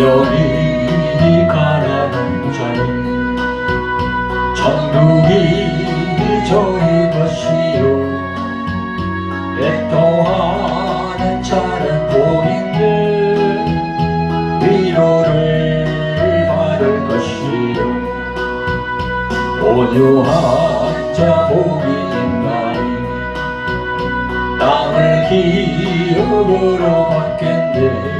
영이 가난한 자는 천국이 저희 것이요 애통하는 자는 복인들 위로를 받을 것이요 온유한 자 복이 있나니 땅을 기업으로 받겠네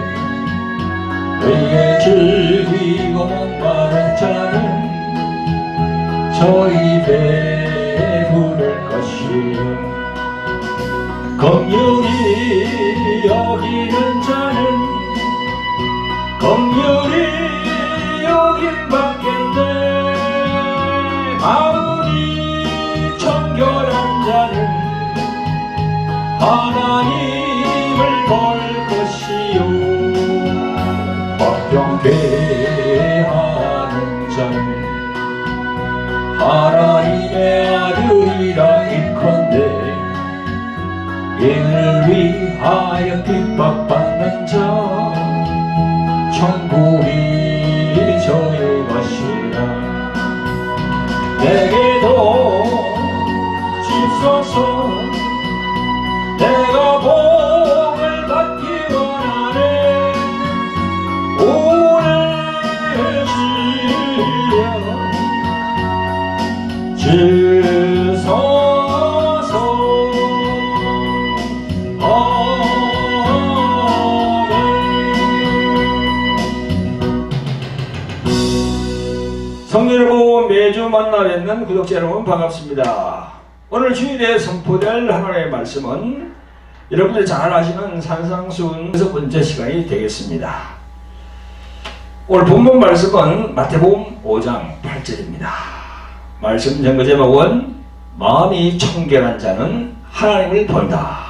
의에 즐기고 목마른 자는 저희 배부를 것이요 긍휼히 여기는 자는 긍휼히 여김 받겠네 마음이 청결한 자는 하나님을 볼 것이요 화평케 하는 자는 하나님의 아들이라 일컫네 이를 위하여 핍박받는 자 천국이 저의 것이라 내게도 주소서 내가 복을 받기 원하네 오늘 주소서 성도 여러분, 매주 만나 뵙는 구독자 여러분 반갑습니다. 오늘 주일에 선포될 하나님의 말씀은 여러분들이 잘 아시는 산상수훈 6번째 시간이 되겠습니다. 오늘 본문 말씀은 마태복음 5장 8절입니다. 말씀 전거 제목은 마음이 청결한 자는 하나님을 본다.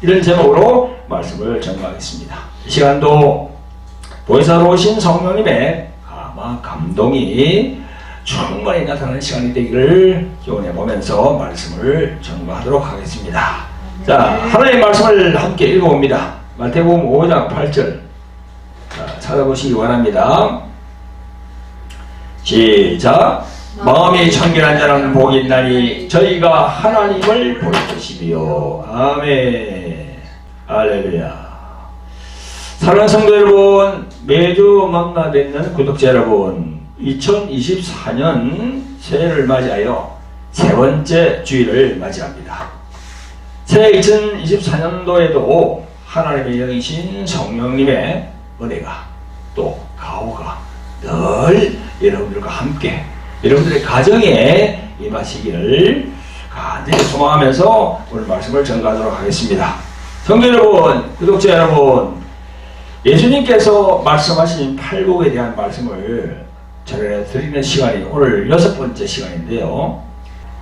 이런 제목으로 말씀을 전가하겠습니다. 이 시간도 보혜사로 오신 성령님의 감동이 충만히 나타나는 시간이 되기를 기원해 보면서 말씀을 전가하도록 하겠습니다. 자, 하나님의 말씀을 함께 읽어봅니다. 마태복음 5장 8절 찾아보시기 바랍니다. 시작. 마음이 청결한 자는 복이 있나니 저희가 하나님을 볼 것이며. 아멘. 할렐루야. 사랑하는 성도 여러분, 매주 만나 뵙는 구독자 여러분, 2024년 새해를 맞이하여 세 번째 주일을 맞이합니다. 새해 2024년도에도 하나님의 영이신 성령님의 은혜가 또 가호가 늘 여러분들과 함께 여러분들의 가정에 임하시기를 간절히 소망하면서 오늘 말씀을 전가하도록 하겠습니다. 성도 여러분, 구독자 여러분, 예수님께서 말씀하신 팔복에 대한 말씀을 전해드리는 시간이 오늘 6번째 시간인데요.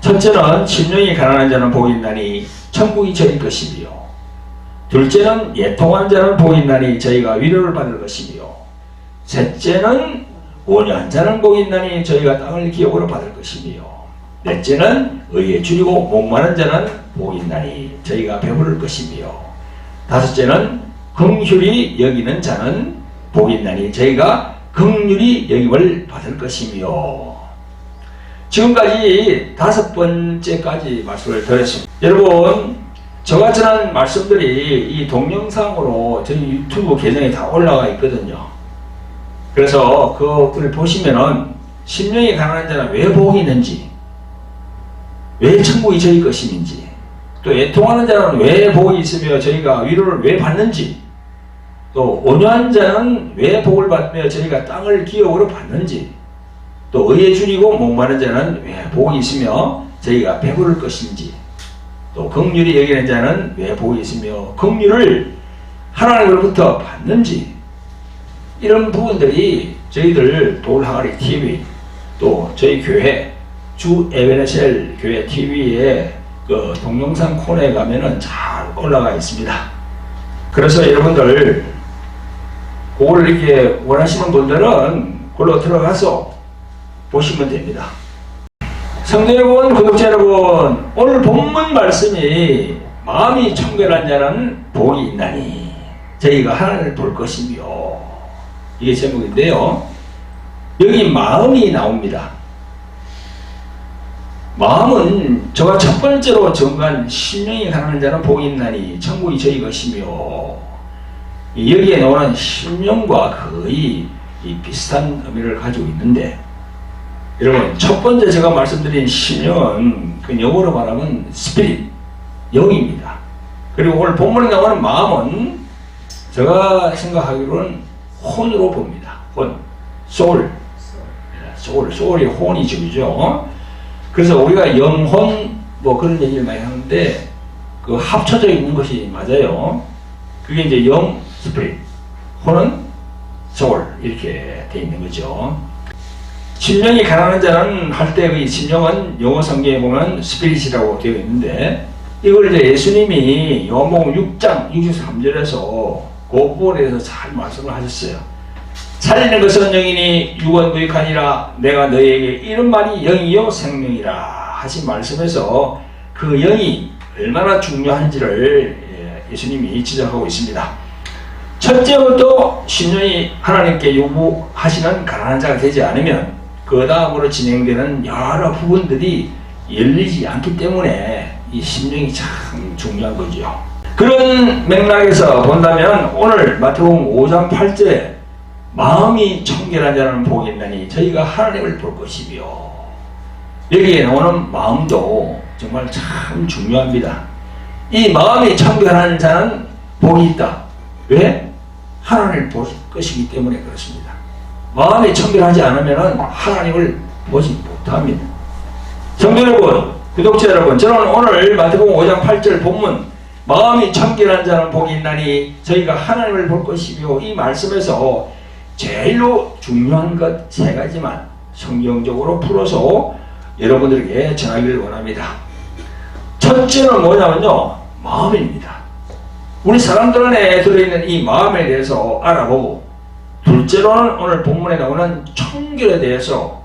첫째는 심령이 가난한 자는 복이 있나니 천국이 저희 것이며, 둘째는 애통한 자는 복이 있나니 저희가 위로를 받을 것이며, 셋째는 온유한 자는 복이 있나니 저희가 땅을 기업으로 받을 것이며, 넷째는 의에 줄이고 목마른 자는 복이 있나니 저희가 배부를 것이며, 다섯째는 긍휼히 여기는 자는 복이 있나니 저희가 긍휼히 여김을 받을 것이며. 지금까지 5번째까지 말씀을 드렸습니다. 여러분, 저가 전한 말씀들이 이 동영상으로 저희 유튜브 계정에 다 올라가 있거든요. 그래서 그것을 보시면은 심령이 가난한 자는 왜 복이 있는지, 왜 천국이 저희 것인지, 또 애통하는 자는 왜 복이 있으며 저희가 위로를 왜 받는지, 또 온유한 자는 왜 복을 받으며 저희가 땅을 기업으로 받는지, 또 의에 줄이고 목마른 자는 왜 복이 있으며 저희가 배부를 것인지, 또 긍휼히 여기는 자는 왜 복이 있으며 긍휼을 하나님으로부터 받는지, 이런 부분들이 저희들 돌항아리 TV 또 저희 교회 주 에베네셀 교회 TV에 그 동영상 코너에 가면은 잘 올라가 있습니다. 그래서 여러분들 그걸 이렇게 원하시는 분들은 그걸로 들어가서 보시면 됩니다. 성도 여러분, 구독자 여러분, 오늘 본문 말씀이 마음이 청결한 자는 복이 있나니 저희가 하나님을 볼 것이며, 이게 제목인데요. 여기 마음이 나옵니다. 마음은 저가 첫 번째로 정한 심령이 가난한 자는 복이 있나니 천국이 저희 것이며, 여기에 나오는 심령과 거의 비슷한 의미를 가지고 있는데, 여러분 첫 번째 제가 말씀드린 심령은 그 영어로 말하면 스피릿, 영입니다. 그리고 오늘 본문에 나오는 마음은 제가 생각하기로는 혼으로 봅니다. 혼, 소울이 혼이죠, 그죠? 그래서 우리가 영혼 뭐 그런 얘기를 많이 하는데 그 합쳐져 있는 것이 맞아요. 그게 이제 영, 스피릿, 혼은 소울 이렇게 돼 있는 거죠. 심령이 가난한 자는 할 때 그 심령은 영어 성경에 보면 스피릿이라고 되어 있는데, 이걸 이제 예수님이 요한복음 6장 63절에서 그 부분에 대해서 잘 말씀을 하셨어요. 살리는 것은 영이니 육은 무익하니라. 내가 너희에게 이런 말이 영이요 생명이라 하신 말씀에서 그 영이 얼마나 중요한지를 예수님이 지적하고 있습니다. 첫째부터 심령이 하나님께 요구하시는 가난한 자가 되지 않으면 그 다음으로 진행되는 여러 부분들이 열리지 않기 때문에 이 심령이 참 중요한 거죠. 그런 맥락에서 본다면 오늘 마태복음 5장 8절에 마음이 청결한 자는 복이 있나니 저희가 하나님을 볼 것이며, 여기에 나오는 마음도 정말 참 중요합니다. 이 마음이 청결한 자는 복이 있다. 왜? 하나님을 볼 것이기 때문에 그렇습니다. 마음이 청결하지 않으면 하나님을 보지 못합니다. 성도 여러분, 구독자 여러분, 저는 오늘 마태복음 5장 8절 본문 마음이 청결한 자는 복이 있나니 저희가 하나님을 볼 것이며, 이 말씀에서 제일로 중요한 것 세 가지만 성경적으로 풀어서 여러분들에게 전하기를 원합니다. 첫째는 뭐냐면요, 마음입니다. 우리 사람들 안에 들어있는 이 마음에 대해서 알아보고, 둘째로는 오늘 본문에 나오는 청결에 대해서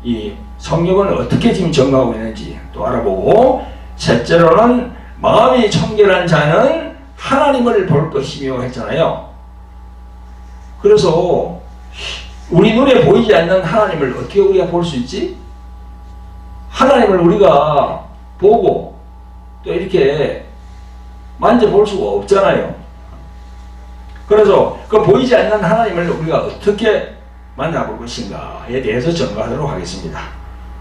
이 성경은 어떻게 지금 정하고 있는지 또 알아보고, 셋째로는 마음이 청결한 자는 하나님을 볼 것이며 했잖아요. 그래서 우리 눈에 보이지 않는 하나님을 어떻게 우리가 볼 수 있지? 하나님을 우리가 보고 또 이렇게 만져볼 수가 없잖아요. 그래서 그 보이지 않는 하나님을 우리가 어떻게 만나볼 것인가에 대해서 전가하도록 하겠습니다.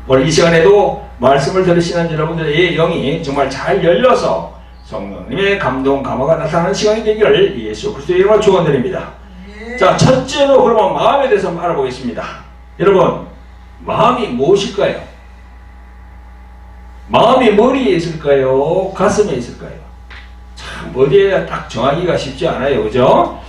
오늘 이 시간에도 말씀을 들으시는 여러분들의 영이 정말 잘 열려서 성령님의 감동, 감화가 나타나는 시간이 되기를 예수 그리스도의 이름으로 축원드립니다. 자, 첫째로 그러면 마음에 대해서 알아보겠습니다. 여러분, 마음이 무엇일까요? 마음이 머리에 있을까요? 가슴에 있을까요? 참 어디에 딱 정하기가 쉽지 않아요, 그죠?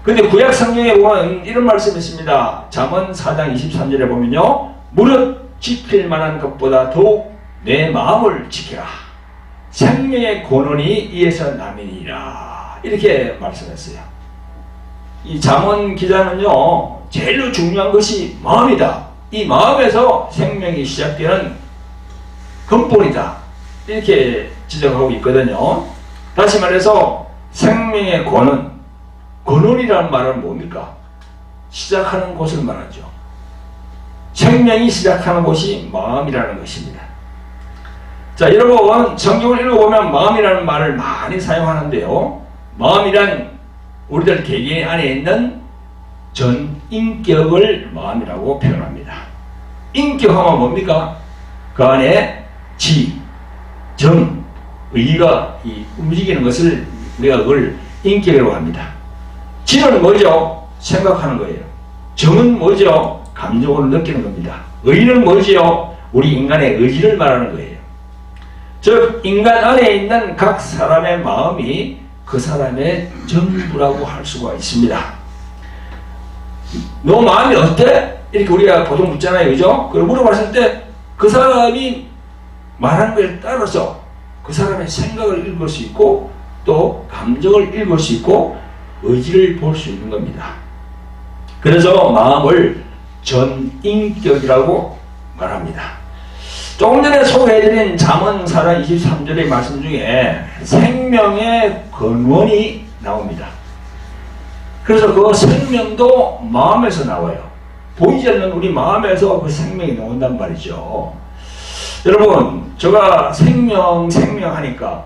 근데 구약 성경에 보면 이런 말씀이 있습니다. 잠언 4장 23절에 보면요, 무릇 지킬 만한 것보다 더욱 내 마음을 지키라. 생명의 권원이 이에서 남이니라. 이렇게 말씀했어요. 이 잠언 기자는요, 제일 중요한 것이 마음이다. 이 마음에서 생명이 시작되는 근본이다. 이렇게 지적하고 있거든요. 다시 말해서 생명의 권원, 권원이라는 말은 뭡니까? 시작하는 곳을 말하죠. 생명이 시작하는 곳이 마음이라는 것입니다. 자, 여러분 성경을 읽어보면 마음이라는 말을 많이 사용하는데요, 마음이란 우리들 개개인 안에 있는 전 인격을 마음이라고 표현합니다. 인격하면 뭡니까? 그 안에 지, 정, 의가 움직이는 것을 우리가 그걸 인격이라고 합니다. 지는 뭐죠? 생각하는 거예요. 정은 뭐죠? 감정으로 느끼는 겁니다. 의는 뭐죠? 우리 인간의 의지를 말하는 거예요. 즉 인간 안에 있는 각 사람의 마음이 그 사람의 전부라고 할 수가 있습니다. 너 마음이 어때? 이렇게 우리가 보통 묻잖아요, 그죠? 그걸 물어봤을 때 그 사람이 말하는 것에 따라서 그 사람의 생각을 읽을 수 있고 또 감정을 읽을 수 있고 의지를 볼 수 있는 겁니다. 그래서 마음을 전인격이라고 말합니다. 조금 전에 소개해드린 잠언 4장 23절의 말씀 중에 생명의 근원이 나옵니다. 그래서 그 생명도 마음에서 나와요. 보이지 않는 우리 마음에서 그 생명이 나온단 말이죠. 여러분, 제가 생명 하니까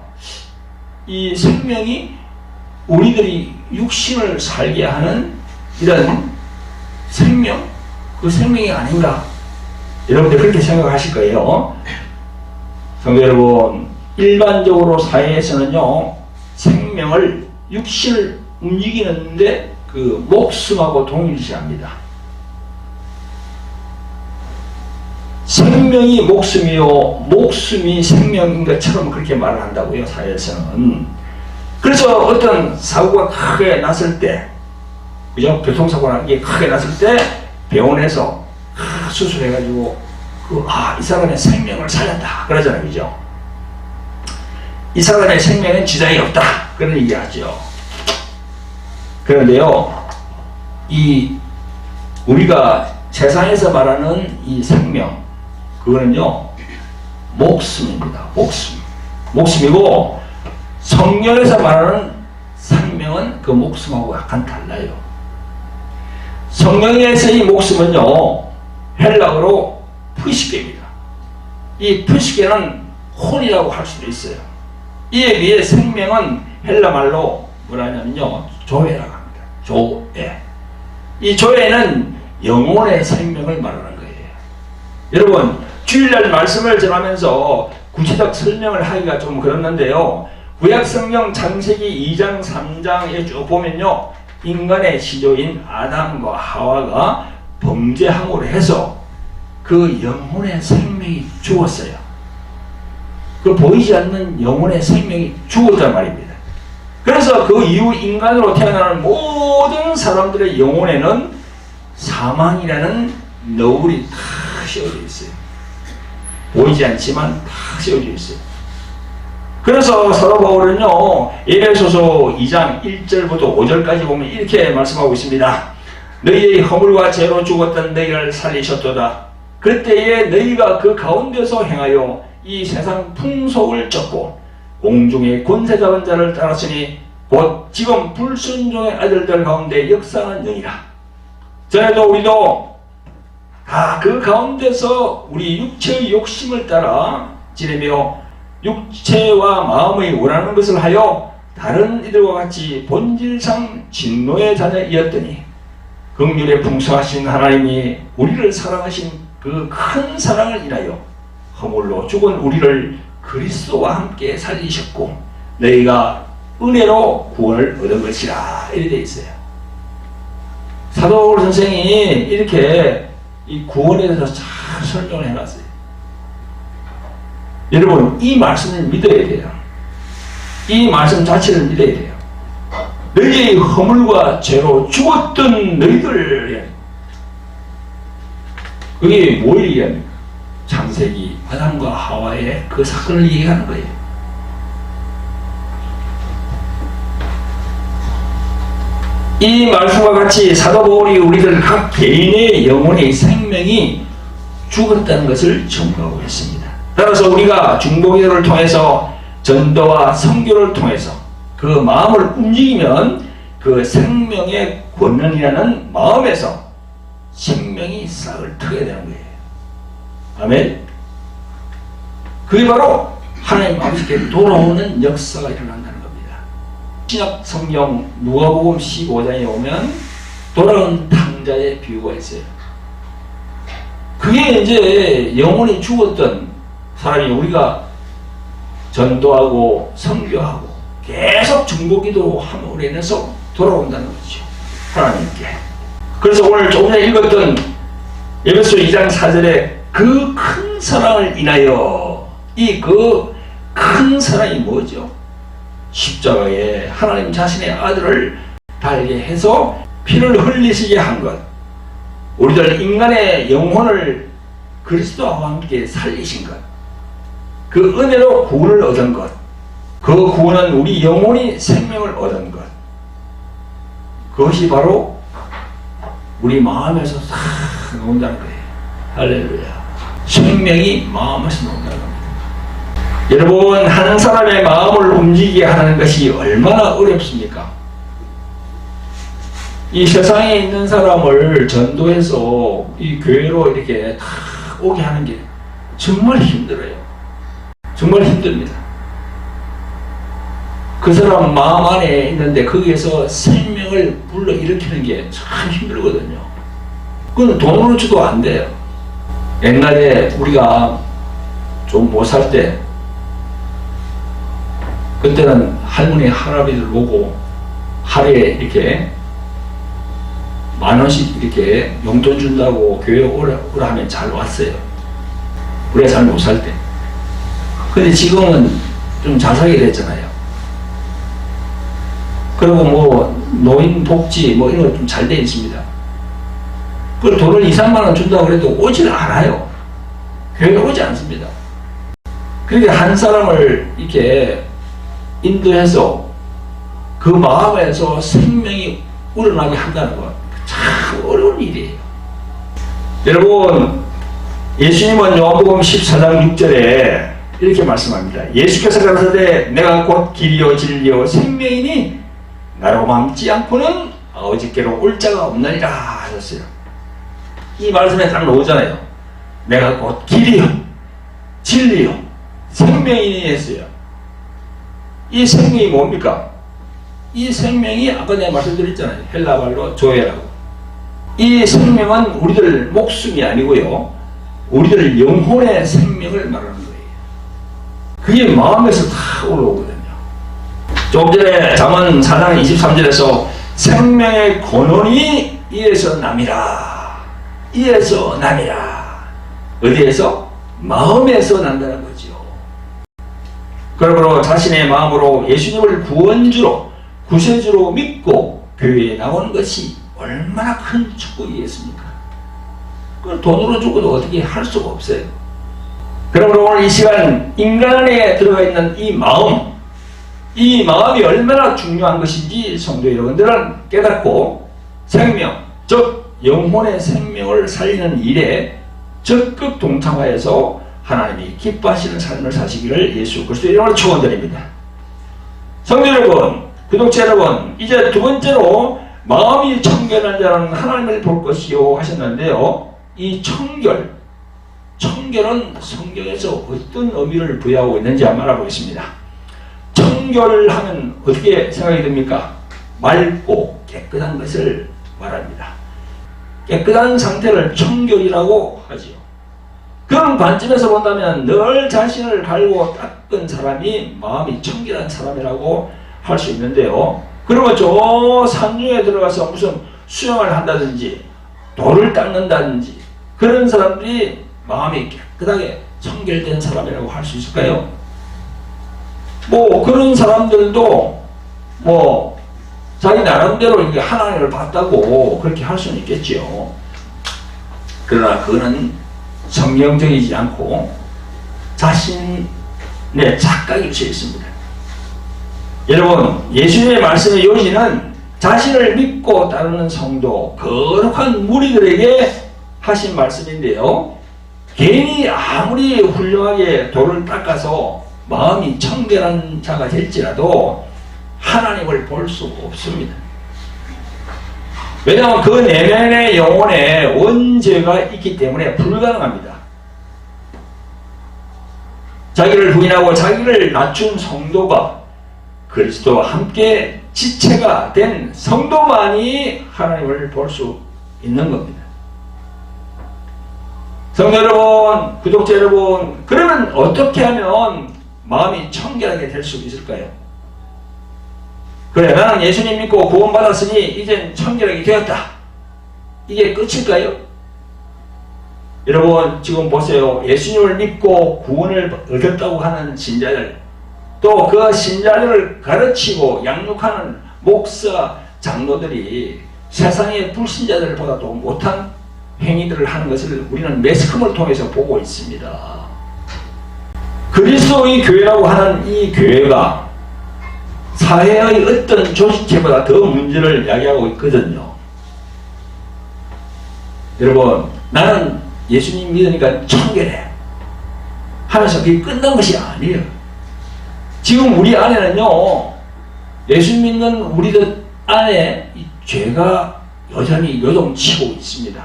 이 생명이 우리들이 육신을 살게 하는 이런 생명, 그 생명이 아닌가? 여러분들 그렇게 생각하실 거예요. 성도 여러분, 일반적으로 사회에서는요, 생명을, 육신을 움직이는데 그 목숨하고 동일시합니다. 생명이 목숨이요, 목숨이 생명인 것처럼 그렇게 말을 한다고요, 사회에서는. 그래서 어떤 사고가 크게 났을 때, 그죠? 교통사고가 크게 났을 때 병원에서 수술해가지고 이 사람의 생명을 살렸다 그러잖아요, 그죠? 이 사람의 생명엔 지장이 없다 그런 얘기하죠. 그런데요, 이 우리가 세상에서 말하는 이 생명, 그거는요 목숨입니다. 목숨이고 성경에서 말하는 생명은 그 목숨하고 약간 달라요. 성경에서 이 목숨은요 헬라어로 푸시케입니다. 이 푸시케는 혼이라고 할 수도 있어요. 이에 비해 생명은 헬라말로 뭐라냐면요 조에라고 합니다. 조에. 이 조에는 영혼의 생명을 말하는 거예요. 여러분, 주일날 말씀을 전하면서 구체적 설명을 하기가 좀 그렇는데요, 구약성경 창세기 2장 3장에 쭉 보면요, 인간의 시조인 아담과 하와가 범죄함으로 해서 그 영혼의 생명이 죽었어요. 그 보이지 않는 영혼의 생명이 죽었단 말입니다. 그래서 그 이후 인간으로 태어나는 모든 사람들의 영혼에는 사망이라는 너울이 다 씌워져 있어요. 보이지 않지만 다 씌워져 있어요. 그래서 사도 바울은요, 에베소서 2장 1절부터 5절까지 보면 이렇게 말씀하고 있습니다. 너희의 허물과 죄로 죽었던 너희를 살리셨도다. 그때에 너희가 그 가운데서 행하여 이 세상 풍속을 쫓고 공중의 권세 잡은 자를 따랐으니 곧 지금 불순종의 아들들 가운데 역사하느니라. 전에도 우리도 다 그 가운데서 우리 육체의 욕심을 따라 지내며 육체와 마음의 원하는 것을 하여 다른 이들과 같이 본질상 진노의 자녀이었더니 긍휼에 풍성하신 하나님이 우리를 사랑하신 그 큰 사랑을 인하여 허물로 죽은 우리를 그리스도와 함께 살리셨고 너희가 은혜로 구원을 얻은 것이라 이렇게 되어 있어요. 사도 바울 선생이 이렇게 이 구원에 대해서 잘 설명을 해놨어요. 여러분, 이 말씀을 믿어야 돼요. 이 말씀 자체를 믿어야 돼요. 너희의 허물과 죄로 죽었던 너희들, 그게 뭘 얘기합니까? 창세기 아담과 하와의 그 사건을 얘기하는 거예요. 이 말씀과 같이 사도 바울이 우리들 각 개인의 영혼의 생명이 죽었다는 것을 증거하고 있습니다. 따라서 우리가 중보기도를 통해서 전도와 선교를 통해서 그 마음을 움직이면 그 생명의 권능이라는 마음에서 생명이 싹을 트게 되는 거예요. 아멘. 그게 바로 하나님 아버지께 돌아오는 역사가 일어난다는 겁니다. 신약 성경 누가복음 15장에 오면 돌아온 탕자의 비유가 있어요. 그게 이제 영혼이 죽었던 사람이 우리가 전도하고 선교하고 계속 중보기도 함으로 인해서 돌아온다는 거죠. 하나님께. 그래서 오늘 조금 전에 읽었던 에베소 2장 4절에 그 큰 사랑을 인하여, 이 그 큰 사랑이 뭐죠? 십자가에 하나님 자신의 아들을 달게 해서 피를 흘리시게 한 것, 우리들 인간의 영혼을 그리스도와 함께 살리신 것, 그 은혜로 구원을 얻은 것, 그 구원은 우리 영혼이 생명을 얻은 것, 그것이 바로 우리 마음에서 싹 나온다는 거예요. 할렐루야. 생명이 마음에서 나온다는 겁니다. 여러분, 한 사람의 마음을 움직이게 하는 것이 얼마나 어렵습니까? 이 세상에 있는 사람을 전도해서 이 교회로 이렇게 다 오게 하는 게 정말 힘들어요. 정말 힘듭니다. 그 사람 마음 안에 있는데 거기에서 생명을 불러일으키는 게 참 힘들거든요. 그건 돈으로 줘도 안 돼요. 옛날에 우리가 좀 못 살 때, 그때는 할머니 할아버지들 보고 하루에 이렇게 10,000원씩 이렇게 용돈 준다고 교회 오라 하면 잘 왔어요. 우리가 잘 못 살 때. 근데 지금은 좀 잘 살게 됐잖아요. 그리고 뭐 노인 복지 뭐 이런 거 좀 잘 돼 있습니다. 그 돈을 2-3만 원 준다고 해도 오질 않아요. 교회에 오지 않습니다. 그러니까 한 사람을 이렇게 인도해서 그 마음에서 생명이 우러나게 한다는 것 참 어려운 일이에요. 여러분, 예수님은 요한복음 14장 6절에 이렇게 말씀합니다. 예수께서 가라사대 내가 곧 길이요 진리요 생명이니 나로 맘지 않고는 아버지께로 올 자가 없느니라 하셨어요. 이 말씀에 딱 나오잖아요. 내가 곧 길이요 진리요 생명이니 했어요. 이 생명이 뭡니까? 이 생명이 아까 내가 말씀드렸잖아요. 헬라말로 조에라고. 이 생명은 우리들 목숨이 아니고요, 우리들 영혼의 생명을 말하는 거예요. 그게 마음에서 다 올라오거든요. 좀 전에 잠언 4장 23절에서 생명의 근원이 이에서 남이라. 이에서 남이라. 어디에서? 마음에서 난다는 거죠. 그러므로 자신의 마음으로 예수님을 구원주로 구세주로 믿고 교회에 나오는 것이 얼마나 큰 축복이겠습니까? 그걸 돈으로 주고도 어떻게 할 수가 없어요. 그러므로 오늘 이 시간 인간 안에 들어가 있는 이 마음이 얼마나 중요한 것인지 성도 여러분들은 깨닫고 생명, 즉 영혼의 생명을 살리는 일에 적극 동참하여서 하나님이 기뻐하시는 삶을 사시기를 예수 그리스도의 이름으로 축원드립니다. 성도 여러분, 구독자 여러분, 이제 두 번째로 마음이 청결한 자는 하나님을 볼 것이요 하셨는데요. 이 청결은 성경에서 어떤 의미를 부여하고 있는지 한번 알아보겠습니다. 청결하면 어떻게 생각이 됩니까? 맑고 깨끗한 것을 말합니다. 깨끗한 상태를 청결이라고 하지요. 그런 관점에서 본다면 늘 자신을 갈고 닦은 사람이 마음이 청결한 사람이라고 할 수 있는데요. 그러면 저 산중에 들어가서 무슨 수영을 한다든지 돌을 닦는다든지 그런 사람들이 마음이 깨끗하게 청결된 사람이라고 할 수 있을까요? 뭐 그런 사람들도 뭐 자기 나름대로 이게 하나님을 봤다고 그렇게 할 수는 있겠죠. 그러나 그거는 성경적이지 않고 자신의 착각일 수 있습니다. 여러분, 예수님의 말씀의 요지는 자신을 믿고 따르는 성도, 거룩한 무리들에게 하신 말씀인데요. 괜히 아무리 훌륭하게 돌을 닦아서 마음이 청결한 자가 될지라도 하나님을 볼 수 없습니다. 왜냐하면 그 내면의 영혼에 원죄가 있기 때문에 불가능합니다. 자기를 부인하고 자기를 낮춘 성도가 그리스도와 함께 지체가 된 성도만이 하나님을 볼 수 있는 겁니다. 성도 여러분, 구독자 여러분, 그러면 어떻게 하면 마음이 청결하게 될 수 있을까요? 그래, 나는 예수님 믿고 구원받았으니 이젠 청결하게 되었다. 이게 끝일까요? 여러분, 지금 보세요. 예수님을 믿고 구원을 얻었다고 하는 신자들, 또 그 신자들을 가르치고 양육하는 목사, 장로들이 세상의 불신자들보다도 못한 행위들을 하는 것을 우리는 매스컴을 통해서 보고 있습니다. 그리스도의 교회라고 하는 이 교회가 사회의 어떤 조직체보다 더 문제를 야기하고 있거든요. 여러분, 나는 예수님 믿으니까 청결해 하면서 그게 끝난 것이 아니에요. 지금 우리 안에는요, 예수 믿는 우리들 안에 이 죄가 여전히 요동치고 있습니다.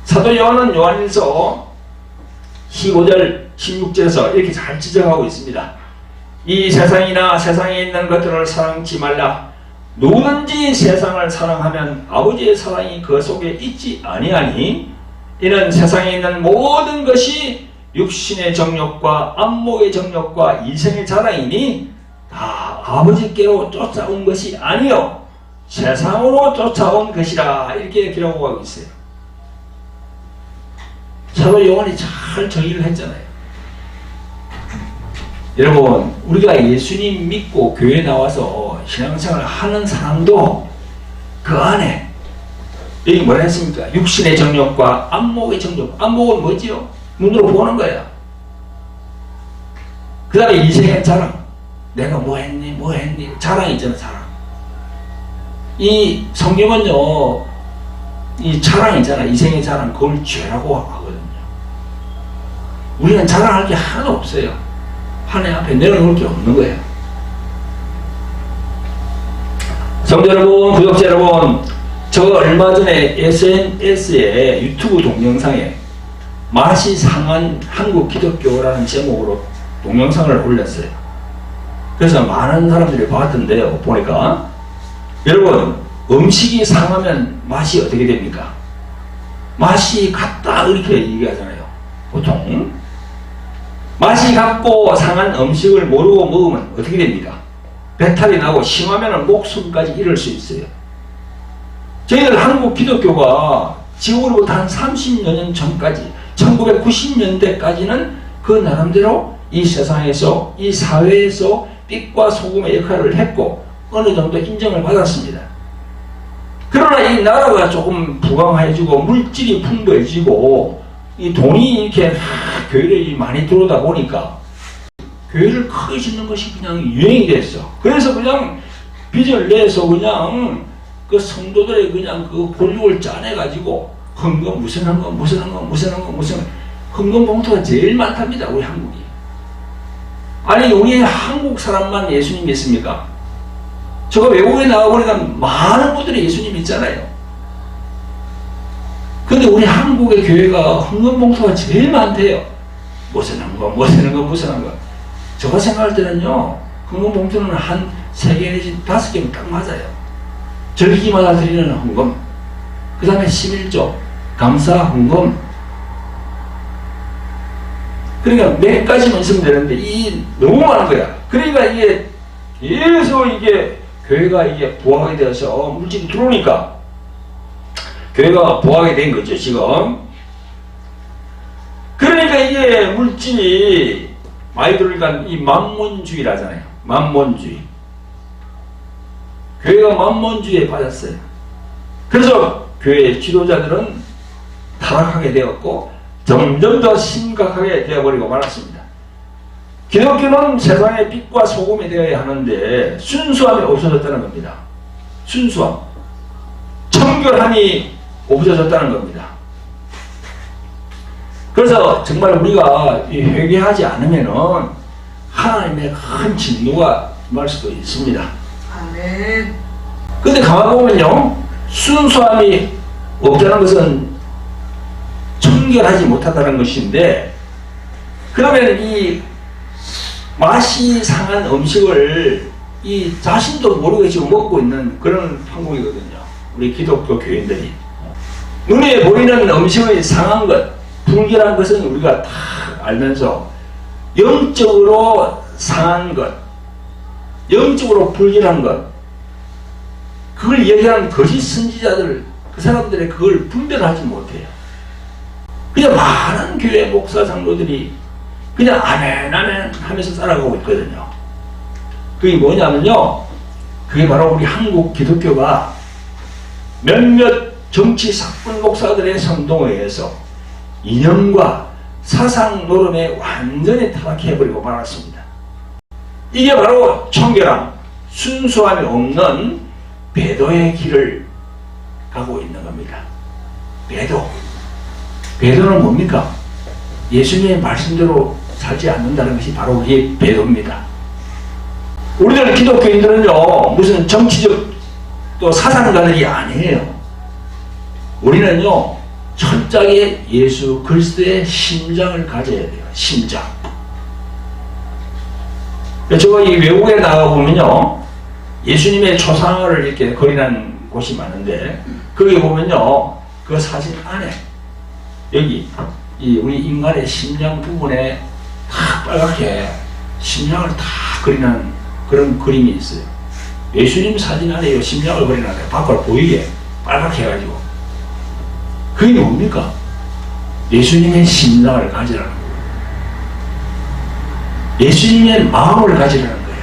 사도 요한은 요한일서 15절 16절에서 이렇게 잘 지적하고 있습니다. 이 세상이나 세상에 있는 것들을 사랑치 말라. 누구든지 세상을 사랑하면 아버지의 사랑이 그 속에 있지 아니하니 이는 세상에 있는 모든 것이 육신의 정욕과 안목의 정욕과 이생의 자랑이니 다 아버지께로 쫓아온 것이 아니요 세상으로 쫓아온 것이라. 이렇게 기록하고 있어요. 사도 요한이 잘 정의를 했잖아요. 여러분, 우리가 예수님 믿고 교회 나와서 신앙생활을 하는 사람도 그 안에 여기 뭐라 했습니까? 육신의 정욕과 안목의 정욕. 안목은 뭐지요? 눈으로 보는 거야. 그 다음에 이생의 자랑. 내가 뭐 했니? 자랑이 있잖아, 자랑. 이 성경은요, 이 자랑 있잖아, 이생의 자랑. 그걸 죄라고 하거든요. 우리는 자랑할 게 하나도 없어요. 하나님 앞에 내려놓을 게 없는 거예요. 성도 여러분, 구독자 여러분, 저 얼마 전에 SNS에 유튜브 동영상에 맛이 상한 한국 기독교라는 제목으로 동영상을 올렸어요. 그래서 많은 사람들이 봤던데요. 보니까 여러분, 음식이 상하면 맛이 어떻게 됩니까? 맛이 같다 이렇게 얘기하잖아요. 보통 맛이 같고 상한 음식을 모르고 먹으면 어떻게 됩니까? 배탈이 나고 심하면 목숨까지 잃을 수 있어요. 저희들 한국 기독교가 지금으로부터 한 30여 년 전까지 1990년대까지는 그 나름대로 이 세상에서 이 사회에서 빛과 소금의 역할을 했고 어느 정도 인정을 받았습니다. 그러나 이 나라가 조금 부강해지고 물질이 풍부해지고 이 돈이 이렇게 교회를 많이 들어오다 보니까 교회를 크게 짓는 것이 그냥 유행이 됐어. 그래서 그냥 빚을 내서 그냥 그 성도들의 그냥 그 볼육을 짜내가지고 헌금 무슨 헌금 봉투가 제일 많답니다. 우리 한국이. 아니 우리 한국 사람만 예수님 믿습니까? 저거 외국에 나가보니까 많은 분들이 예수님 믿잖아요. 근데 우리 한국의 교회가 헌금 봉투가 제일 많대요. 무슨 헌금. 제가 생각할 때는요, 헌금 봉투는 한 3개 내지 5개면 딱 맞아요. 절기마다 드리는 헌금, 그 다음에 11조, 감사 헌금. 그러니까 몇 가지만 있으면 되는데, 너무 많은 거야. 그러니까 이게, 계속 이게, 교회가 이게 부하게 되어서 물질이 들어오니까, 교회가 부하게 된 거죠, 지금. 그러니까 이게 물질이 많이 들어오니까 이 만몬주의라잖아요. 만몬주의. 교회가 만몬주의에 빠졌어요. 그래서 교회 지도자들은 타락하게 되었고 점점 더 심각하게 되어버리고 말았습니다. 기독교는 세상의 빛과 소금이 되어야 하는데 순수함이 없어졌다는 겁니다. 순수함. 청결함이 없어졌다는 겁니다. 그래서 정말 우리가 회개하지 않으면은 하나님의 큰 진노가 임할 수도 있습니다. 아멘. 근데 가만 보면요, 순수함이 없다는 것은 청결하지 못하다는 것인데, 그러면 이 맛이 상한 음식을 이 자신도 모르게 지금 먹고 있는 그런 한국이거든요. 우리 기독교 교인들이. 눈에 보이는 음식의 상한 것, 불결한 것은 우리가 다 알면서 영적으로 상한 것, 영적으로 불결한 것, 그걸 얘기하는 거짓 선지자들, 그 사람들의 그걸 분별하지 못해요. 그냥 많은 교회 목사 장로들이 그냥 아멘 하면서 살아가고 있거든요. 그게 뭐냐면요, 그게 바로 우리 한국 기독교가 몇몇 정치 사건 목사들의 선동에 의해서 이념과 사상 노름에 완전히 타락해버리고 말았습니다. 이게 바로 청결함, 순수함이 없는 배도의 길을 가고 있는 겁니다. 배도는 뭡니까? 예수님의 말씀대로 살지 않는다는 것이 바로 그게 배도입니다. 우리들 기독교인들은요, 무슨 정치적 또 사상가들이 아니에요. 우리는요, 철저하게 예수 그리스도의 심장을 가져야 돼요. 심장. 제가 이 외국에 나가보면요, 예수님의 초상화를 이렇게 거리는 곳이 많은데, 거기 보면요, 그 사진 안에, 여기, 우리 인간의 심장 부분에 다 빨갛게 심장을 다 그리는 그런 그림이 있어요. 예수님 사진 안에 이 심장을 그리는데, 밖으로 보이게 빨갛게 해가지고. 그게 뭡니까? 예수님의 심장을 가지라는 거예요. 예수님의 마음을 가지라는 거야.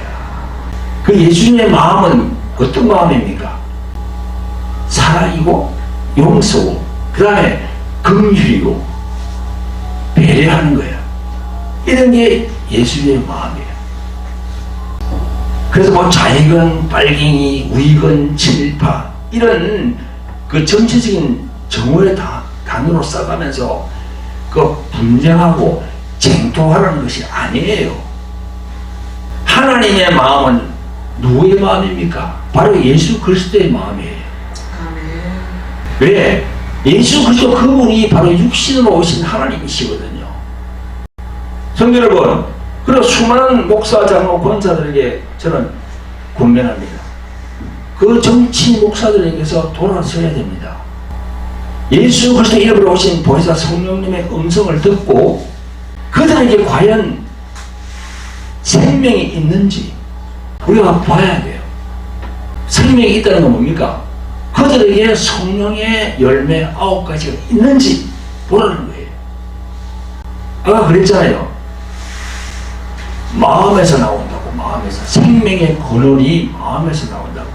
그 예수님의 마음은 어떤 마음입니까? 사랑이고 용서고 그 다음에 긍휼이고 배려하는 거야. 이런 게 예수님의 마음이에요. 그래서 뭐 좌익은 빨갱이, 우익은 친일파 이런 그 정치적인 정오의 단어로 써가면서 그 분쟁하고 쟁통하라는 것이 아니에요. 하나님의 마음은 누구의 마음입니까? 바로 예수 그리스도의 마음이에요. 왜? 예수 그리스도 그분이 바로 육신으로 오신 하나님이시거든요. 성도 여러분, 그리고 수많은 목사, 장로, 권사들에게 저는 권면합니다. 그 정치 목사들에게서 돌아서야 됩니다. 예수 그리스도 이름으로 오신 보혜사 성령님의 음성을 듣고 그들에게 과연 생명이 있는지 우리가 봐야 돼요. 생명이 있다는 건 뭡니까? 그들에게 성령의 열매 9가지가 있는지 보라는 거예요. 아까 그랬잖아요. 마음에서 나온다고. 마음에서. 생명의 근원이 마음에서 나온다고.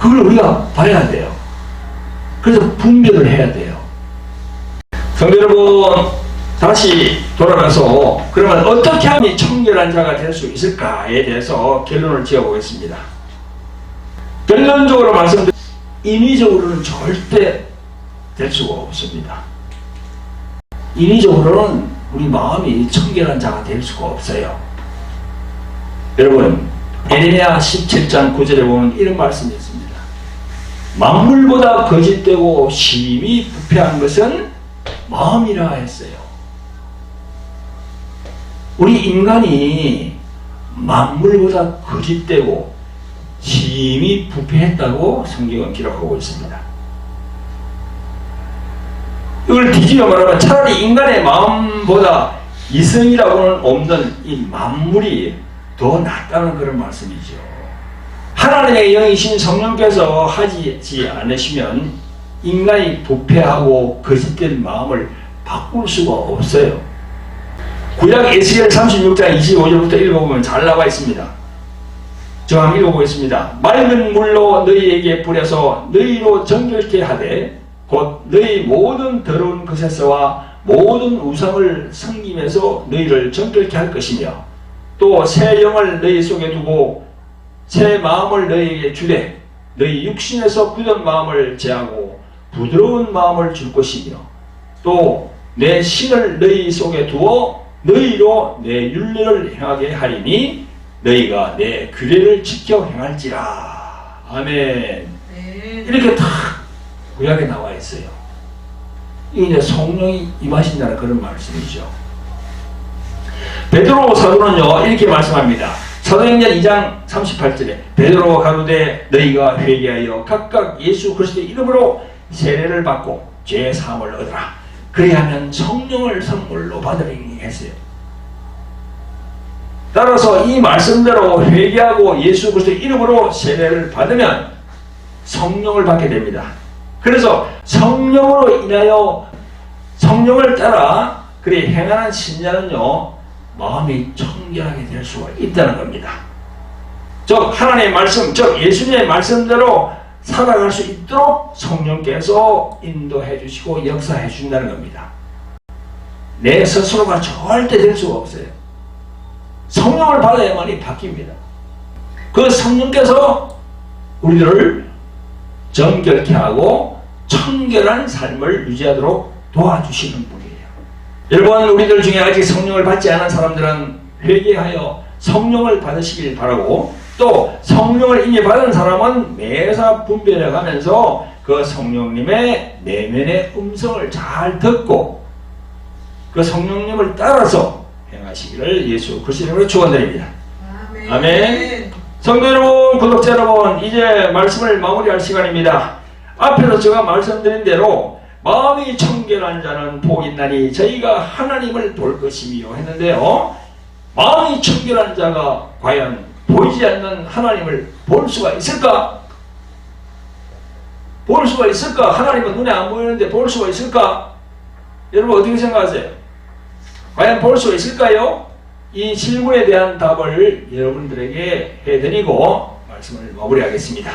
그걸 우리가 봐야 돼요. 그래서 분별을 해야 돼요. 성도 여러분, 다시 돌아가서 그러면 어떻게 하면 청결한 자가 될 수 있을까에 대해서 결론을 지어보겠습니다. 결론적으로 말씀드리면 인위적으로는 절대 될 수가 없습니다. 인위적으로는 우리 마음이 청결한 자가 될 수가 없어요. 여러분, 에레미야 17장 9절에 보면 이런 말씀이 있습니다. 만물보다 거짓되고 심히 부패한 것은 마음이라 했어요. 우리 인간이 만물보다 거짓되고 심히 부패했다고 성경은 기록하고 있습니다. 이걸 뒤집어 말하면 차라리 인간의 마음보다 이성이라고는 없는 이 만물이 더 낫다는 그런 말씀이죠. 하나님의 영이신 성령께서 하지 않으시면 인간이 부패하고 거짓된 마음을 바꿀 수가 없어요. 구약 에스겔 36장 25절부터 읽어보면 잘 나와 있습니다. 저 한번 읽어보겠습니다. 맑은 물로 너희에게 뿌려서 너희로 정결케 하되 곧 너희 모든 더러운 것에서와 모든 우상을 섬기면서 너희를 정결케 할 것이며 또 새 영을 너희 속에 두고 새 마음을 너희에게 주되 너희 육신에서 굳은 마음을 제하고 부드러운 마음을 줄 것이며 또 내 신을 너희 속에 두어 너희로 내 율례를 행하게 하리니 너희가 내 규례를 지켜 행할지라. 아멘. 네. 이렇게 다 구약에 나와 있어요. 이게 이제 성령이 임하신다는 그런 말씀이죠. 베드로 사도는요 이렇게 말씀합니다. 사도행전 2장 38절에 베드로가 가로되 너희가 회개하여 각각 예수 그리스도의 이름으로 세례를 받고 죄 사함을 얻으라. 그리하면 성령을 선물로 받으리니 했어요. 따라서 이 말씀대로 회개하고 예수 그리스도의 이름으로 세례를 받으면 성령을 받게 됩니다. 그래서 성령으로 인하여 성령을 따라 그리 행하는 신자는요 마음이 청결하게 될 수가 있다는 겁니다. 즉 하나님의 말씀, 즉 예수님의 말씀대로 살아갈 수 있도록 성령께서 인도해 주시고 역사해 주신다는 겁니다. 내 스스로가 절대 될 수가 없어요. 성령을 받아야만이 바뀝니다. 그 성령께서 우리들을 정결케 하고 청결한 삶을 유지하도록 도와주시는 분이에요. 여러분, 우리들 중에 아직 성령을 받지 않은 사람들은 회개하여 성령을 받으시길 바라고 또 성령을 이미 받은 사람은 매사 분별해 가면서 그 성령님의 내면의 음성을 잘 듣고 그 성령님을 따라서 행하시기를 예수 그리스도의 이름으로 축원드립니다. 아멘. 아멘. 성도 여러분, 구독자 여러분, 이제 말씀을 마무리할 시간입니다. 앞에서 제가 말씀드린 대로 마음이 청결한 자는 복이 있나니 저희가 하나님을 볼 것이며 했는데요. 마음이 청결한 자가 과연 보이지 않는 하나님을 볼 수가 있을까? 볼 수가 있을까? 하나님은 눈에 안 보이는데 볼 수가 있을까? 여러분 어떻게 생각하세요? 과연 볼 수가 있을까요? 이 질문에 대한 답을 여러분들에게 해드리고 말씀을 마무리하겠습니다.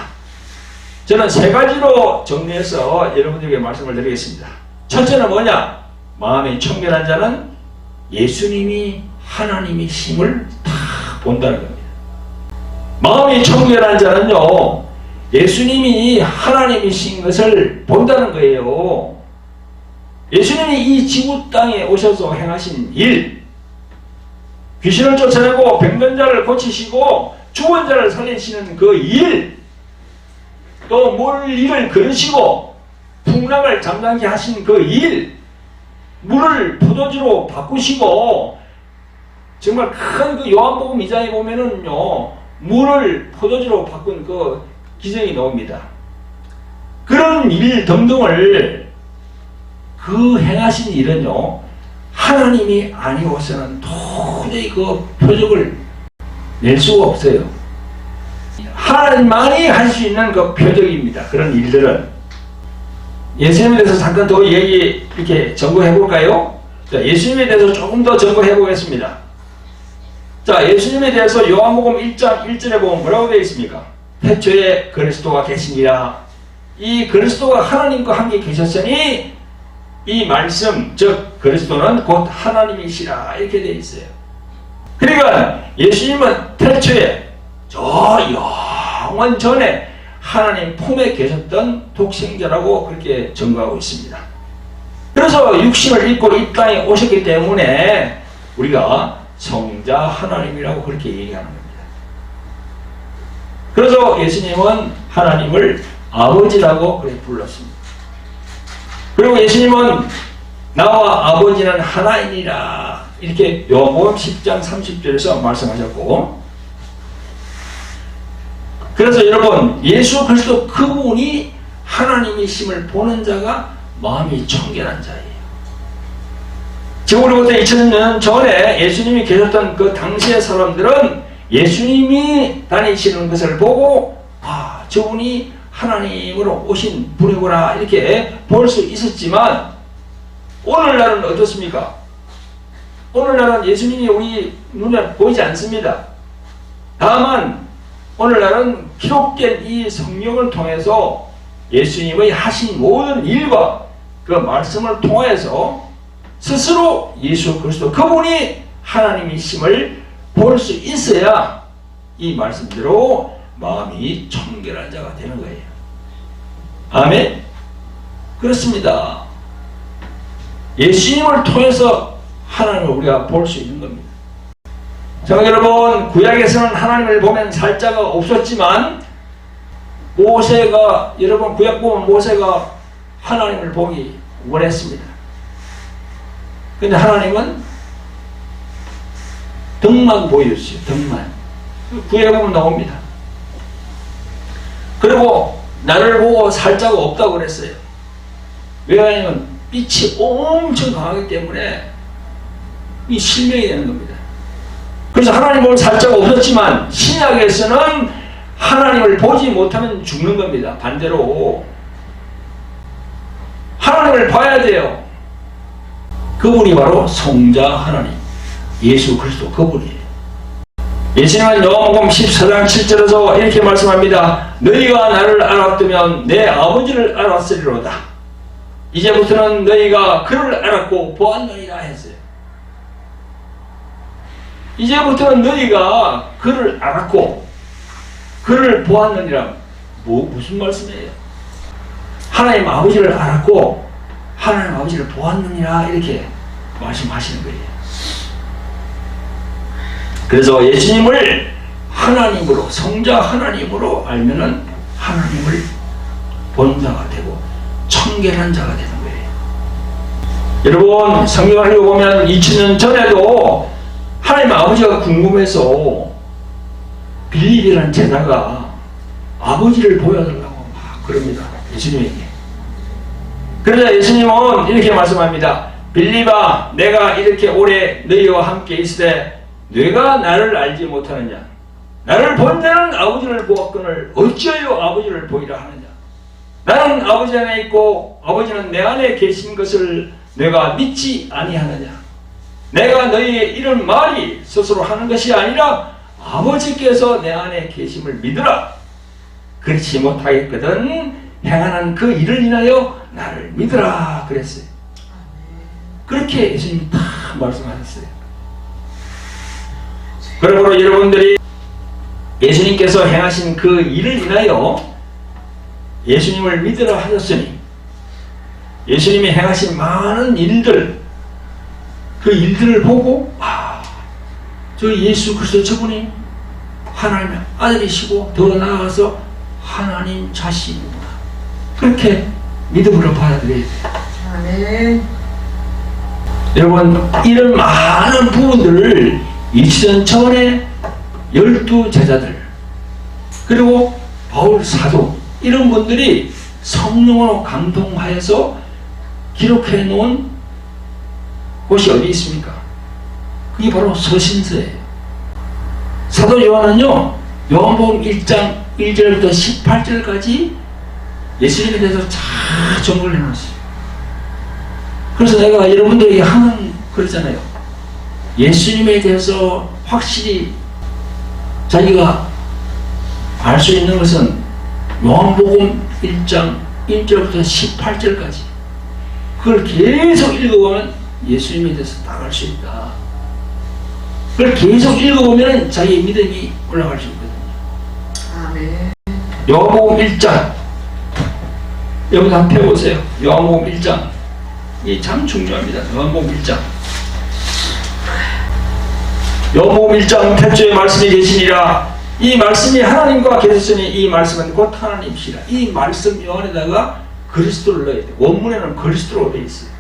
저는 세 가지로 정리해서 여러분들에게 말씀을 드리겠습니다. 첫째는 뭐냐? 마음이 청결한 자는 예수님이 하나님이심을 다 본다는 겁니다. 마음이 청결한 자는요, 예수님이 하나님이신 것을 본다는 거예요. 예수님이 이 지구 땅에 오셔서 행하신 일, 귀신을 쫓아내고 병든 자를 고치시고 죽은 자를 살리시는 그 일, 또 물리를 그르시고 풍랑을 잠잠케 하신 그 일, 물을 포도주로 바꾸시고 정말 큰 그 요한복음 2장에 보면은요, 물을 포도주로 바꾼 그 기적이 나옵니다. 그런 일 등등을 그 행하신 일은요, 하나님이 아니고서는 도저히 그 표적을 낼 수가 없어요. 하나님만이 할 수 있는 그 표적입니다. 그런 일들은. 예수님에 대해서 잠깐 더 얘기 이렇게 점검해 볼까요? 자, 예수님에 대해서 조금 더 점검해 보겠습니다. 자, 예수님에 대해서 요한복음 1장 1절에 보면 뭐라고 되어 있습니까? 태초에 그리스도가 계시니라. 이 그리스도가 하나님과 함께 계셨으니 이 말씀, 즉 그리스도는 곧 하나님이시라, 이렇게 되어 있어요. 그러니까 예수님은 태초에 저 영원 전에 하나님 품에 계셨던 독생자라고 그렇게 증거하고 있습니다. 그래서 육신을 입고 이 땅에 오셨기 때문에 우리가 성자 하나님이라고 그렇게 얘기하는 겁니다. 그래서 예수님은 하나님을 아버지라고 그렇게 불렀습니다. 그리고 예수님은 나와 아버지는 하나이니라, 이렇게 요한복음 10장 30절에서 말씀하셨고, 그래서 여러분, 예수 그리스도 그분이 하나님이심을 보는 자가 마음이 청결한 자예요. 지금으로부터 2000년 전에 예수님이 계셨던 그 당시의 사람들은 예수님이 다니시는 것을 보고, 아, 저분이 하나님으로 오신 분이구나, 이렇게 볼 수 있었지만, 오늘날은 어떻습니까? 오늘날은 예수님이 우리 눈에 보이지 않습니다. 다만 오늘날은 기록된 이 성경을 통해서 예수님의 하신 모든 일과 그 말씀을 통해서 스스로 예수 그리스도 그분이 하나님이심을 볼 수 있어야 이 말씀대로 마음이 청결한 자가 되는 거예요. 아멘? 그렇습니다. 예수님을 통해서 하나님을 우리가 볼 수 있는 겁니다. 자, 여러분, 구약에서는 하나님을 보면 살자가 없었지만 모세가, 여러분 구약 보면 모세가 하나님을 보기 원했습니다. 근데 하나님은 등만 보여주세요. 등만. 구약에 보면 나옵니다. 그리고 나를 보고 살자가 없다고 그랬어요. 왜냐하면 빛이 엄청 강하기 때문에 이 실명이 되는 겁니다. 그래서 하나님을 살자가 없었지만 신약에서는 하나님을 보지 못하면 죽는 겁니다. 반대로 하나님을 봐야 돼요. 그분이 바로 성자 하나님, 예수 그리스도 그분이에요. 예수님은 요한복음 14장 7절에서 이렇게 말씀합니다. 너희가 나를 알았다면 내 아버지를 알았으리로다. 이제부터는 너희가 그를 알았고 보았느니라 했어요. 이제부터는 너희가 그를 알았고 그를 보았느니라. 무슨 말씀이에요? 하나님 아버지를 알았고 하나님 아버지를 보았느니라, 이렇게 말씀하시는 거예요. 그래서 예수님을 하나님으로, 성자 하나님으로 알면은 하나님을 본 자가 되고 청결한 자가 되는 거예요. 여러분, 성경을 읽어보면 2000년 전에도 하나님 아버지가 궁금해서 빌립이라는 제자가 아버지를 보여달라고 막 그럽니다. 예수님에게. 그러자 예수님은 이렇게 말씀합니다. 빌립아, 내가 이렇게 오래 너희와 함께 있으되 네가 나를 알지 못하느냐? 나를 본 자는 아버지를 보았거늘 어찌하여 아버지를 보이라 하느냐? 나는 아버지 안에 있고 아버지는 내 안에 계신 것을 내가 믿지 아니하느냐? 내가 너희의 이런 말이 스스로 하는 것이 아니라 아버지께서 내 안에 계심을 믿으라. 그렇지 못하겠거든 행하는 그 일을 인하여 나를 믿으라 그랬어요. 그렇게 예수님이 다 말씀하셨어요. 그러므로 여러분들이 예수님께서 행하신 그 일을 인하여 예수님을 믿으라 하셨으니 예수님이 행하신 많은 일들, 그 일들을 보고 저 예수 그리스도 저분이 하나님의 아들이시고 더 나아가서 하나님 자신이구나. 그렇게 믿음으로 받아들여야 돼요. 아멘. 여러분, 이런 많은 부분들을 2000년 전에 12 제자들 그리고 바울 사도 이런 분들이 성령으로 감동하여서 기록해 놓은 곳이 어디 있습니까? 그게 바로 서신서예요. 사도 요한은요, 요한복음 1장 1절부터 18절까지 예수님에 대해서 잘 정리를 해놨어요. 그래서 내가 여러분들에게 항상 그러잖아요. 예수님에 대해서 확실히 자기가 알 수 있는 것은 요한복음 1장 1절부터 18절까지 그걸 계속 읽어보면 예수님에 대해서 다 알 수 있다. 그걸 계속 읽어보면 자기의 믿음이 올라갈 수 있거든요. 아멘. 요한복음 1장 여러분 한번 펴보세요. 요한복음 1장 이게 참 중요합니다. 요한복음 1장 요한복음 1장 태초에 말씀이 계시니라. 이 말씀이 하나님과 계셨으니 이 말씀은 곧 하나님이시라. 이 말씀 요 안에다가 그리스도를 넣어야 돼요. 원문에는 그리스도로 되어 있어요.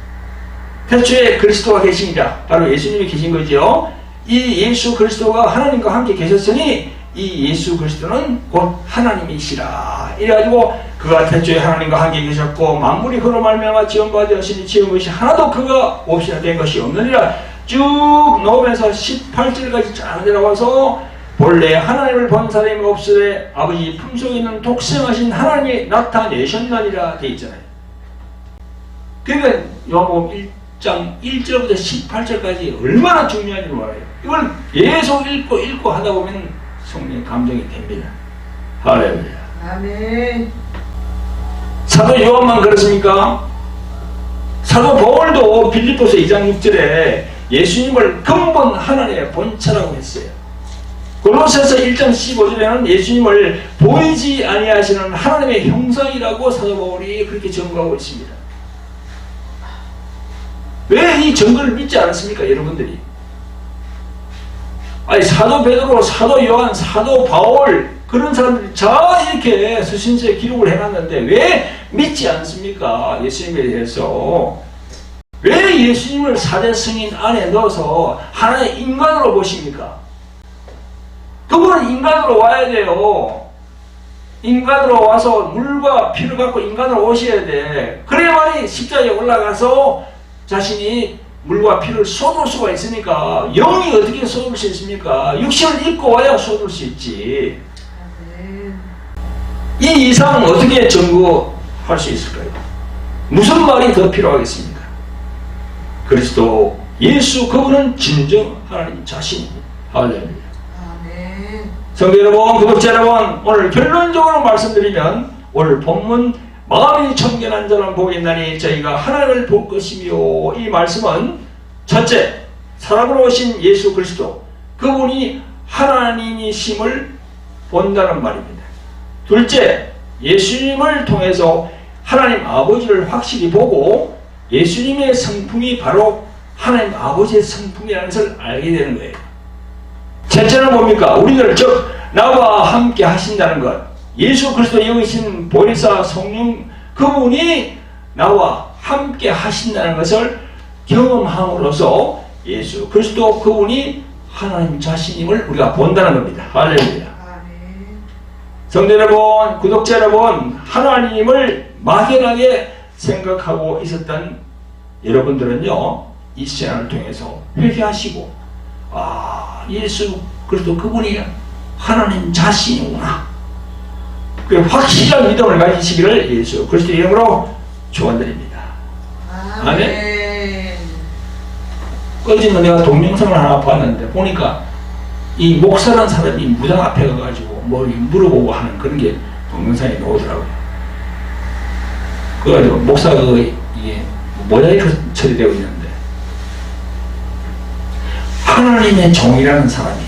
태초에 그리스도가 계시니라. 바로 예수님이 계신 거죠. 이 예수 그리스도가 하나님과 함께 계셨으니 이 예수 그리스도는 곧 하나님이시라. 이래가지고 그가 태초에 하나님과 함께 계셨고 만물이 그로 말미암아 지음받으시니 지은 것이 하나도 그가 없이나 된 것이 없느니라. 쭉 놓으면서 18절까지 쫙 내려와서 본래 하나님을 본 사람이 없으되 아버지 품속에 있는 독생하신 하나님이 나타내셨나니라 되어 있잖아요. 그러니까 요한복음 1장 1절부터 18절까지 얼마나 중요한지 몰라요. 이걸 계속 읽고 하다 보면 성령의 감동이 됩니다. 할렐루야. 아멘. 사도 요한만 그렇습니까? 사도 바울도 빌립보서 2장 6절에 예수님을 근본 하나님의 본체라고 했어요. 골로새서 1장 15절에는 예수님을 보이지 아니하시는 하나님의 형상이라고 사도 바울이 그렇게 증거하고 있습니다. 왜 이 증거를 믿지 않았습니까, 여러분들이? 아니, 사도 베드로, 사도 요한, 사도 바울 그런 사람들이 다 이렇게 서신서에 기록을 해놨는데 왜 믿지 않습니까? 예수님에 대해서. 왜 예수님을 사대 승인 안에 넣어서 하나의 인간으로 보십니까? 그분은 인간으로 와야 돼요. 인간으로 와서 물과 피를 갖고 인간으로 오셔야 돼. 그래야만이 십자가에 올라가서 자신이 물과 피를 쏟을 수가 있으니까. 영이 어떻게 쏟을 수 있습니까? 육신을 입고 와야 쏟을 수 있지. 이 이상 어떻게 증거할 수 있을까요? 무슨 말이 더 필요하겠습니까? 그리스도 예수 그분은 진정 하나님 자신입니다. 할렐루야. 성도 여러분, 구독자 여러분, 오늘 결론적으로 말씀드리면 오늘 본문 마음이 청결한 자는 복이 있나니 저희가 하나님을 볼 것이며, 이 말씀은 첫째, 사람으로 오신 예수 그리스도 그분이 하나님이심을 본다는 말입니다. 둘째, 예수님을 통해서 하나님 아버지를 확실히 보고 예수님의 성품이 바로 하나님 아버지의 성품이라는 것을 알게 되는 거예요. 셋째는 뭡니까? 우리들 즉 나와 함께 하신다는 것, 예수 그리스도 여기신 보혜사 성령 그분이 나와 함께 하신다는 것을 경험함으로써 예수 그리스도 그분이 하나님 자신임을 우리가 본다는 겁니다. 할렐루야. 성도 여러분, 구독자 여러분, 하나님을 막연하게 생각하고 있었던 여러분들은요, 이 시간을 통해서 회개하시고, 예수 그리스도 그분이 하나님 자신이구나, 그 확실한 믿음을 가지시기를 예수 그리스도 이름으로 축원드립니다. 아멘. 어제는 내가 동영상을 하나 봤는데 보니까 이 목사라는 사람이 무당 앞에 가가지고 뭐 물어보고 하는 그런 게 동영상에 나오더라고요. 그래가지고 목사가 이게 모자이크 처리되고 있는데, 하나님의 종이라는 사람이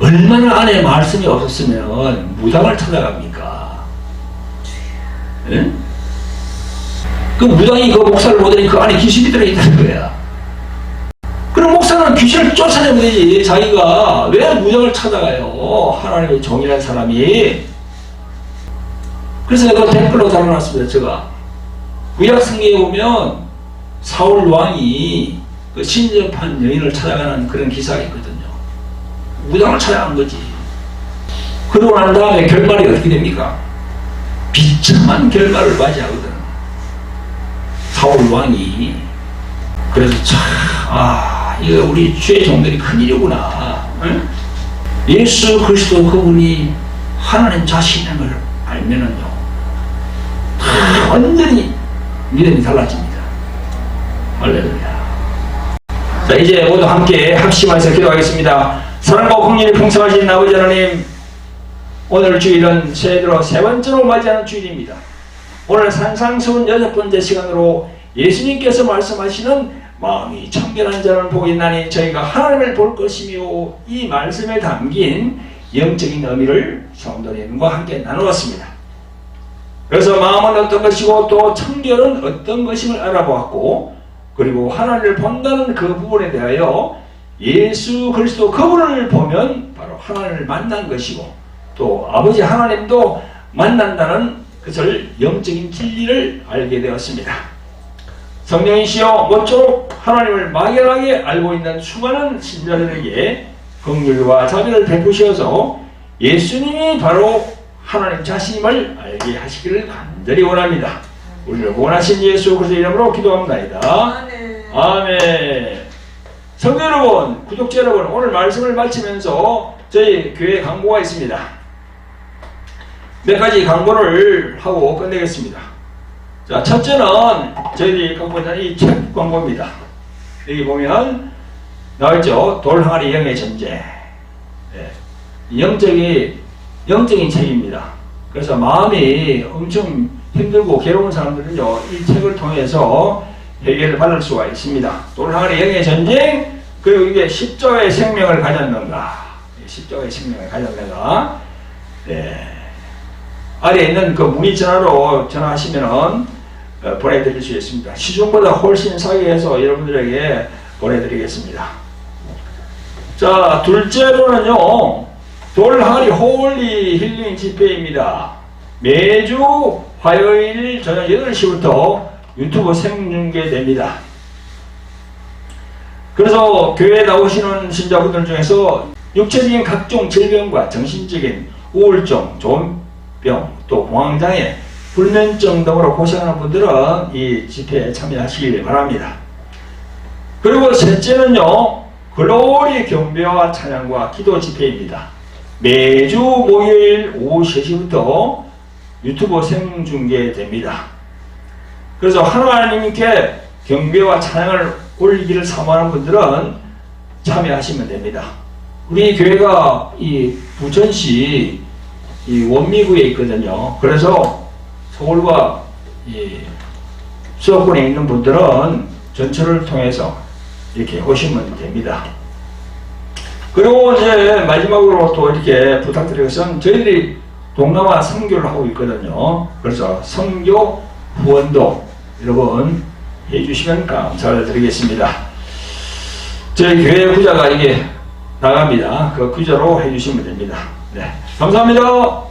얼마나 안에 말씀이 없었으면 무당을 찾아갑니까? 예? 그 무당이 그 목사를 보더니 그 안에 귀신이 들어있다는 거야. 그럼 목사는 귀신을 쫓아내면 되지. 자기가 왜 무당을 찾아가요? 하나님의 종이라는 사람이. 그래서 내가 댓글로 달아놨습니다. 제가 구약 성경에 보면 사울 왕이 그 신접한 여인을 찾아가는 그런 기사가 있거든요. 무당을 찾아간 거지. 그러고 난 다음에 결말이 어떻게 됩니까? 비참한 결말을 맞이하거든, 사울 왕이. 그래서 이거 우리 주의 종들이 큰일이구나. 응? 예수 그리스도 그분이 하나님 자신임을 알면은요, 완전히 믿음이 달라집니다. 할렐루야. 자, 이제 모두 함께 합심해서 기도하겠습니다. 사랑과 공의를 풍성하신 아버지 하나님, 오늘 주일은 새해들어 세 번째로 맞이하는 주일입니다. 오늘 산상수훈 6번째 시간으로 예수님께서 말씀하시는 마음이 청결한 자를 보겠나니 저희가 하나님을 볼 것이며, 이 말씀에 담긴 영적인 의미를 성도님과 함께 나누었습니다. 그래서 마음은 어떤 것이고 또 청결은 어떤 것임을 알아보았고, 그리고 하나님을 본다는 그 부분에 대하여 예수 그리스도 그분을 보면 바로 하나님을 만난 것이고, 또 아버지 하나님도 만난다는 것을, 영적인 진리를 알게 되었습니다. 성령이시여 모쪼록 하나님을 막연하게 알고 있는 수많은 신자들에게 긍휼과 자비를 베푸셔서 예수님이 바로 하나님 자신임을 알게 하시기를 간절히 원합니다. 우리를 구원하신 예수 그리스도 이름으로 기도합니다. 아멘. 성도 여러분, 구독자 여러분, 오늘 말씀을 마치면서 저희 교회 광고가 있습니다. 몇 가지 광고를 하고 끝내겠습니다. 자, 첫째는 저희들이 갖고 있는 이 책 광고입니다. 여기 보면 나와있죠. 돌항아리 영의 전쟁. 영적인 책입니다. 그래서 마음이 엄청 힘들고 괴로운 사람들은요, 이 책을 통해서 해결을 받을 수가 있습니다. 돌항아리 영의 전쟁, 그리고 이게 십자가의 생명을 가졌는가. 십자가의 생명을 가졌는가. 아래에 있는 그 문의 전화로 전화하시면은 보내드릴 수 있습니다. 시중보다 훨씬 싸게 해서 여러분들에게 보내드리겠습니다. 자, 둘째로는요, 돌항아리 홀리 힐링 집회입니다. 매주 화요일 저녁 8시부터 유튜브 생중계됩니다. 그래서 교회에 나오시는 신자분들 중에서 육체적인 각종 질병과 정신적인 우울증, 조현병, 또 공황장애, 불면증 등으로 고생하는 분들은 이 집회에 참여하시길 바랍니다. 그리고 셋째는요, 글로리 경배와 찬양과 기도 집회입니다. 매주 목요일 오후 3시부터 유튜브 생중계됩니다. 그래서 하나님께 경배와 찬양을 올리기를 사모하는 분들은 참여하시면 됩니다. 우리 교회가 이 부천시 이 원미구에 있거든요. 그래서 서울과 이 수도권에 있는 분들은 전철을 통해서 이렇게 오시면 됩니다. 그리고 이제 마지막으로 또 이렇게 부탁드리는 것은 저희들이 동남아 선교를 하고 있거든요. 그래서 선교 후원도 여러분 해주시면 감사를 드리겠습니다. 저희 교회 부자가 이게 나갑니다. 그 규제로 해주시면 됩니다. 네, 감사합니다.